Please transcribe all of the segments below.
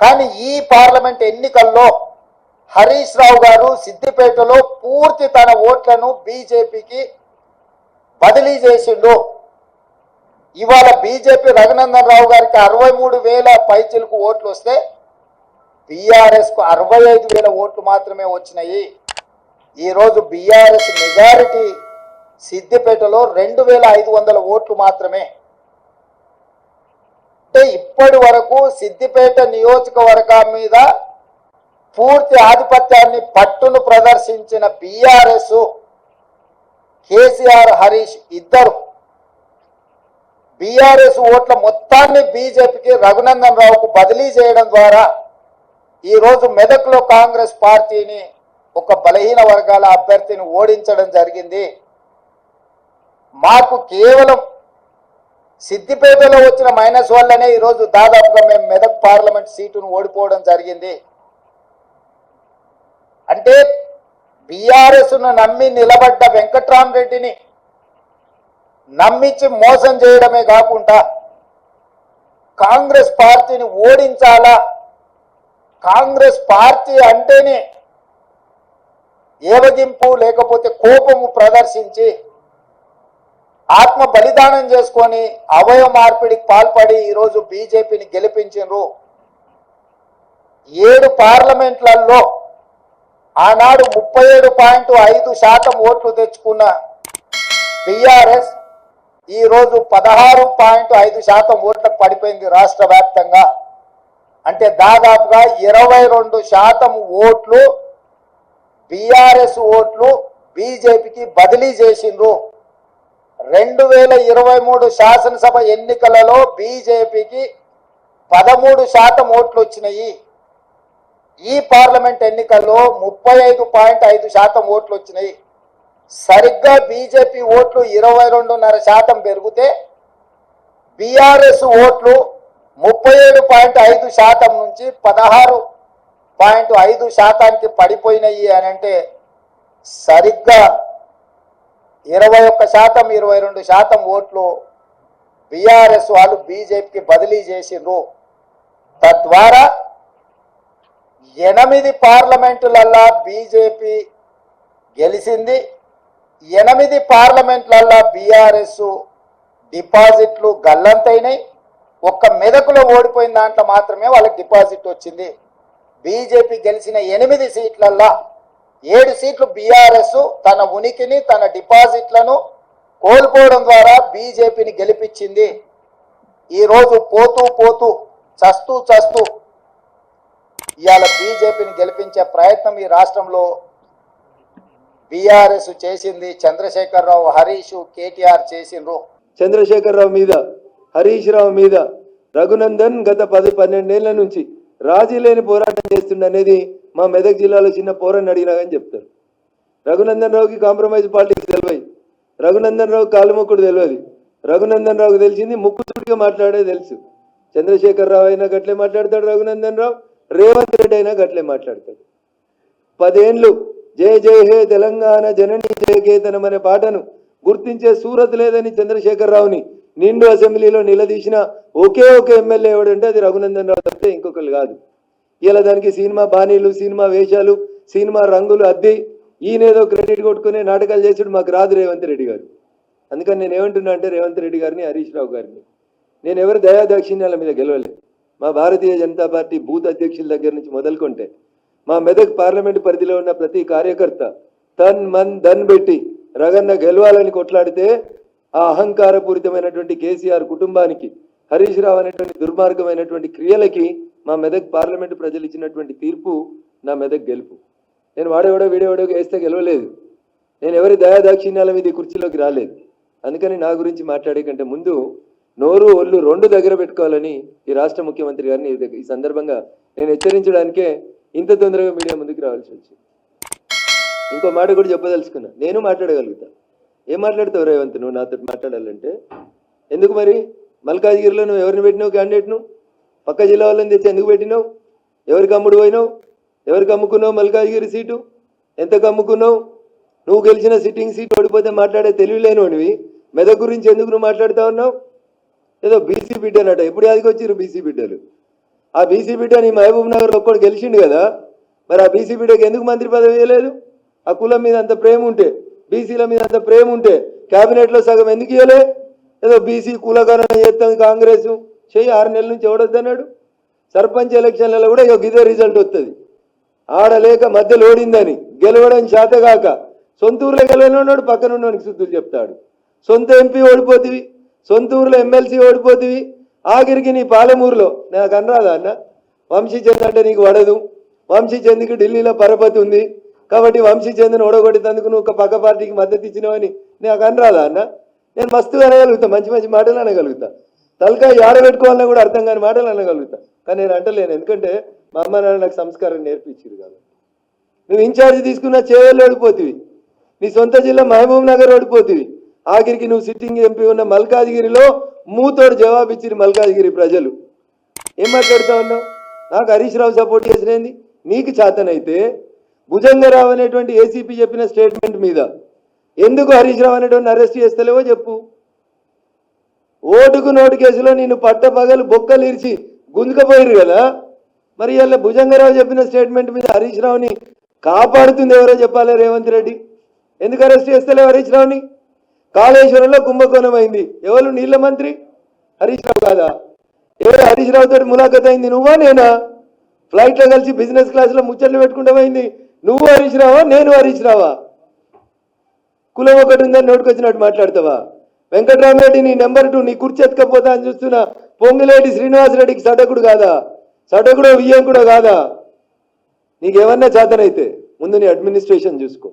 కానీ ఈ పార్లమెంట్ ఎన్నికల్లో హరీష్ రావు గారు సిద్దిపేటలో పూర్తి తన ఓట్లను బీజేపీకి బదిలీ చేసిండు. ఇవాళ బీజేపీ రఘునందన్ రావు గారికి 63,000 పైచిలకు ఓట్లు వస్తే బీఆర్ఎస్ కు 65,000 ఓట్లు మాత్రమే వచ్చినాయి. ఈరోజు బీఆర్ఎస్ మెజారిటీ సిద్దిపేటలో 2,500 ఓట్లు మాత్రమే. అంటే ఇప్పటి వరకు సిద్దిపేట నియోజకవర్గం మీద పూర్తి ఆధిపత్యాన్ని పట్టును ప్రదర్శించిన బీఆర్ఎస్, కేసీఆర్, హరీష్ ఇద్దరు బీఆర్ఎస్ ఓట్ల మొత్తాన్ని బీజేపీకి రఘునందన్ రావుకు బదిలీ చేయడం ద్వారా ఈరోజు మెదక్లో కాంగ్రెస్ పార్టీని ఒక బలహీన వర్గాల అభ్యర్థిని ఓడించడం జరిగింది. మాకు కేవలం సిద్దిపేటలో వచ్చిన మైనస్ వల్లనే ఈరోజు దాదాపుగా మేము మెదక్ పార్లమెంట్ సీటును ఓడిపోవడం జరిగింది. అంటే బీఆర్ఎస్ను నమ్మి నిలబడ్డ వెంకట్రామరెడ్డిని నమ్మించి మోసం చేయడమే కాకుండా కాంగ్రెస్ పార్టీని ఓడించాలా, కాంగ్రెస్ పార్టీ అంటేనే ఏవగింపు లేకపోతే కోపము ప్రదర్శించి ఆత్మ బలిదానం చేసుకొని అవయవ మార్పిడికి పాల్పడి ఈరోజు బీజేపీని గెలిపించారు. 7 పార్లమెంట్లలో ఆనాడు 37.5% ఓట్లు తెచ్చుకున్న బీఆర్ఎస్ ఈరోజు 16.5% ఓట్లకు పడిపోయింది రాష్ట్ర వ్యాప్తంగా. అంటే దాదాపుగా 22% ఓట్లు బీఆర్ఎస్ ఓట్లు బీజేపీకి బదిలీ చేసిండ్రు. 2023 శాసనసభ ఎన్నికలలో బీజేపీకి 13% ఓట్లు వచ్చినాయి. ఈ పార్లమెంట్ ఎన్నికల్లో 35.5% ఓట్లు వచ్చినాయి. సరిగ్గా బీజేపీ ఓట్లు 22.5% పెరిగితే బీఆర్ఎస్ ఓట్లు 37.5% నుంచి 16.5%కి పడిపోయినాయి అని అంటే సరిగ్గా 21%, 22% ఓట్లు బీఆర్ఎస్ వాళ్ళు బీజేపీకి బదిలీ చేసిండ్రు. తద్వారా 8 పార్లమెంటులల్లా బీజేపీ గెలిచింది. 8 పార్లమెంట్లల్లా బీఆర్ఎస్ డిపాజిట్లు గల్లంతైనాయి. ఒక్క మెదకులో ఓడిపోయిన దాంట్లో మాత్రమే వాళ్ళకి డిపాజిట్ వచ్చింది. బీజేపీ గెలిచిన 8 సీట్లల్లా 7 సీట్లు బీఆర్ఎస్ తన ఉనికిని, తన డిపాజిట్లను కోల్పోవడం ద్వారా బీజేపీని గెలిపించింది. ఈరోజు పోతూ పోతూ చస్తూ చస్తూ ఇవాళ బీజేపీని గెలిపించే ప్రయత్నం ఈ రాష్ట్రంలో బీఆర్ఎస్ చేసింది. చంద్రశేఖరరావు, హరీష్, కేటీఆర్ చేసిండ్రు. చంద్రశేఖరరావు మీద, హరీష్ రావు మీద రఘునందన్ గత 10-12 ఏళ్ల నుంచి రాజీ లేని పోరాటం చేస్తుండనేది మా మెదక్ జిల్లాలో చిన్న పోరాన్ని అడిగినా కానీ చెప్తారు. రఘునందన్ రావుకి కాంప్రమైజ్ పాలిటిక్స్ తెలియదు, రఘునందన్ రావు కాలుమొక్కుడు తెలియదు. రఘునందన్ రావుకి తెలిసింది ముక్కుతుడిగా మాట్లాడే తెలుసు. చంద్రశేఖరరావు అయినా గట్లే మాట్లాడతాడు, రఘునందన్ రావు, రేవంత్ రెడ్డి అయినా గట్లే మాట్లాడతాడు. 10 ఏళ్ళు జయ జయ హే తెలంగాణ జనని జయకేతనం అనే పాటను గుర్తించే సూరత్ లేదని చంద్రశేఖరరావుని నిండు అసెంబ్లీలో నిలదీసిన ఒకే ఒక ఎమ్మెల్యే ఎవడంటే అది రఘునందన్ రావు తప్పితే ఇంకొకరు కాదు. ఇలా దానికి సినిమా బాణీలు, సినిమా వేషాలు, సినిమా రంగులు అద్ది ఈయనేదో క్రెడిట్ కొట్టుకునే నాటకాలు చేసాడు. మాకు రాదు రేవంత్ రెడ్డి గారు. అందుకని నేను ఏమంటున్నా అంటే రేవంత్ రెడ్డి గారిని, హరీష్ రావు గారిని, నేను ఎవరు దయాదాక్షిణ్యాల మీద గెలవలే. మా భారతీయ జనతా పార్టీ బూత్ అధ్యక్షుల దగ్గర నుంచి మొదలుకుంటే మా మెదక్ పార్లమెంటు పరిధిలో ఉన్న ప్రతి కార్యకర్త తన్ మన్ ధన్ పెట్టి రగన్న గెలవాలని కొట్లాడితే ఆ అహంకారపూరితమైనటువంటి కేసీఆర్ కుటుంబానికి, హరీష్ రావు అనేటువంటి దుర్మార్గమైనటువంటి క్రియలకి మా మెదక్ పార్లమెంటు ప్రజలు ఇచ్చినటువంటి తీర్పు నా మెదక్ గెలుపు. నేను వాడేవాడో వీడేవాడో వేస్తే గెలవలేదు. నేను ఎవరి దయాదాక్షిణ్యాల మీద ఈ కుర్చీలోకి రాలేదు. అందుకని నా గురించి మాట్లాడే కంటే ముందు నోరు ఒళ్ళు 2 దగ్గర పెట్టుకోవాలని ఈ రాష్ట్ర ముఖ్యమంత్రి గారిని ఈ సందర్భంగా నేను హెచ్చరించడానికే ఇంత తొందరగా మీడియా ముందుకు రావాల్సి వచ్చింది. ఇంకో మాట కూడా చెప్పదలుచుకున్నా, నేను మాట్లాడగలుగుతా. ఏం మాట్లాడతావు రేవంత్, నువ్వు నాతో మాట్లాడాలంటే? ఎందుకు మరి మల్కాజ్గిరిలో నువ్వు ఎవరిని పెట్టినావు క్యాండిడేట్ను? పక్క జిల్లా వాళ్ళని తెచ్చి ఎందుకు పెట్టినావు? ఎవరికి అమ్ముడు పోయినావు? ఎవరికి అమ్ముకున్నావు మల్కాజ్గిరి సీటు? ఎంతకు అమ్ముకున్నావు? నువ్వు గెలిచిన సిట్టింగ్ సీట్ ఓడిపోతే మాట్లాడే తెలివి లేనివి మెదక్ గురించి ఎందుకు నువ్వు మాట్లాడుతూ ఉన్నావు? ఏదో బీసీ బిడ్డనట, ఎప్పుడు యాదికి వచ్చిర్రు బీసీ బిడ్డలు? ఆ బీసీ బిడ్డ నీ మహబూబ్ నగర్ ఒక్కడు గెలిచిండు కదా, మరి ఆ బీసీ బిడ్డకి ఎందుకు మంత్రి పదవి ఇవ్వలేదు? ఆ కులం మీద అంత ప్రేమ ఉంటే, బీసీల మీద అంత ప్రేమ ఉంటే క్యాబినెట్లో సగం ఎందుకు ఇవ్వలే? ఏదో బీసీ కులగణన చేస్తాం కాంగ్రెస్ చెయ్యి, 6 నెలల నుంచి ఎవడొద్దన్నాడు? సర్పంచ్ ఎలక్షన్లలో కూడా ఇదే రిజల్ట్ వస్తుంది. ఆడలేక మధ్యలో ఓడిందని గెలవడం చేతగాక సొంత ఊర్లో గెలవనున్నాడు, పక్కన ఉన్నవానికి శుద్ధులు చెప్తాడు. సొంత ఎంపీ ఓడిపోతివి, సొంత ఊర్లో ఎమ్మెల్సీ ఓడిపోతివి, ఆఖరికి నీ పాలమూరులో నాకు అనరాదా అన్న, వంశీచంద్ అంటే నీకు పడదు, వంశీచంద్కి ఢిల్లీలో పరపతి ఉంది కాబట్టి వంశీచంద్ని ఓడగొట్టేందుకు నువ్వు ఒక పక్క పార్టీకి మద్దతు ఇచ్చినావని నాకు అనరాదా అన్న? నేను మస్తుగా అనగలుగుతా, మంచి మంచి మాటలు అనగలుగుతా, తలకాయ ఆడబెట్టుకోవాలని కూడా అర్థం కాని మాటలు అనగలుగుతా. కానీ నేను అంటలేను, ఎందుకంటే మా అమ్మ నాన్న నాకు సంస్కారం నేర్పించారు కాబట్టి. నువ్వు ఇన్ఛార్జ్ తీసుకున్న చేవెళ్ళు ఓడిపోతివి, నీ సొంత జిల్లా మహబూబ్ నగర్ ఓడిపోతివి, ఆఖరికి నువ్వు సిట్టింగ్ ఎంపీ ఉన్న మల్కాజ్గిరిలో మూతోడు జవాబు ఇచ్చిరు మల్కాజ్గిరి ప్రజలు. ఏం మాట్లాడుతా ఉన్నావు? నాకు హరీష్ రావు సపోర్ట్ చేసినది, నీకు చేతనైతే భుజంగరావు అనేటువంటి ఏసీపీ చెప్పిన స్టేట్మెంట్ మీద ఎందుకు హరీష్ రావు అనేటువంటి అరెస్ట్ చేస్తలేవో చెప్పు. ఓటుకు నోటు కేసులో నిన్ను పట్టపగలు బొక్కలు ఇరిచి గుంజుకపోయారు కదా, మరి ఇలా భుజంగరావు చెప్పిన స్టేట్మెంట్ మీద హరీష్ రావుని కాపాడుతుంది ఎవరో చెప్పాలి రేవంత్ రెడ్డి. ఎందుకు అరెస్ట్ చేస్తలేవు హరీష్ రావుని? కాళేశ్వరంలో కుంభకోణం అయింది, ఎవరు? నీళ్ళ మంత్రి హరీష్ రావు కాదా? ఎవరు హరీష్ రావు తోటి ములాఖత్ అయింది? నువ్వా నేనా? ఫ్లైట్లో కలిసి బిజినెస్ క్లాస్లో ముచ్చట్లు పెట్టుకుంటామైంది నువ్వు హరీష్ రావా, నేను హరీష్ రావా? కులం ఒకటి ఉందని నోటుకొచ్చినట్టు మాట్లాడతావా? వెంకటరామరెడ్డి నీ నెంబర్ 2 నీ కుర్చీ ఎత్తుకపోతా అని చూస్తున్నా పొంగులేటి శ్రీనివాసరెడ్డికి సటకుడు కాదా? సటకుడో వియ్యంకుడో కాదా? నీకేమన్నా చేతనైతే ముందు నీ అడ్మినిస్ట్రేషన్ చూసుకో.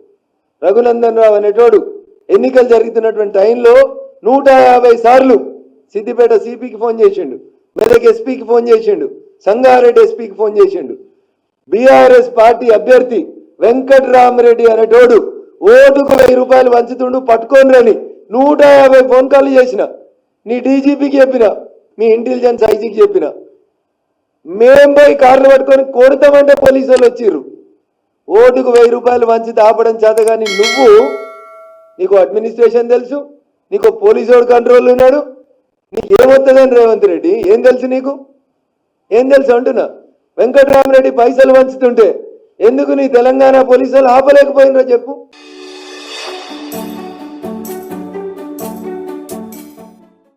రఘునందన్ రావు అనేటోడు ఎన్నికలు జరుగుతున్నటువంటి టైంలో 150 సార్లు సిద్దిపేట సిపికి ఫోన్ చేసిండు, మెదక్ ఎస్పీకి ఫోన్ చేసిండు, సంగారెడ్డి ఎస్పీకి ఫోన్ చేసిండు. బీఆర్ఎస్ పార్టీ అభ్యర్థి వెంకటరామరెడ్డి అనేటోడు ఓటుకు 1000 రూపాయలు వంచుతుండు, పట్టుకొని రని 150 ఫోన్ కాల్ చేసిన, నీ డీజీపీకి చెప్పిన, మీ ఇంటెలిజెన్స్ ఐజీకి చెప్పిన. మేం పోయి కార్లు పట్టుకొని కొడతామంటే పోలీసు వాళ్ళు వచ్చిర్రు. ఓటుకు 1000 రూపాయలు వంచి ఆపడం చేత కానీ నువ్వు, నీకు అడ్మినిస్ట్రేషన్ తెలుసు, నీకు పోలీసు కంట్రోల్ ఉన్నాడు, నీకు ఏమొస్తుందని రేవంత్ రెడ్డి ఏం తెలుసు? నీకు ఏం తెలుసు అంటున్నా? వెంకటరామరెడ్డి పైసలు వంచుతుంటే ఎందుకు నీ తెలంగాణ పోలీసు వాళ్ళు ఆపలేకపోయినరో చెప్పు.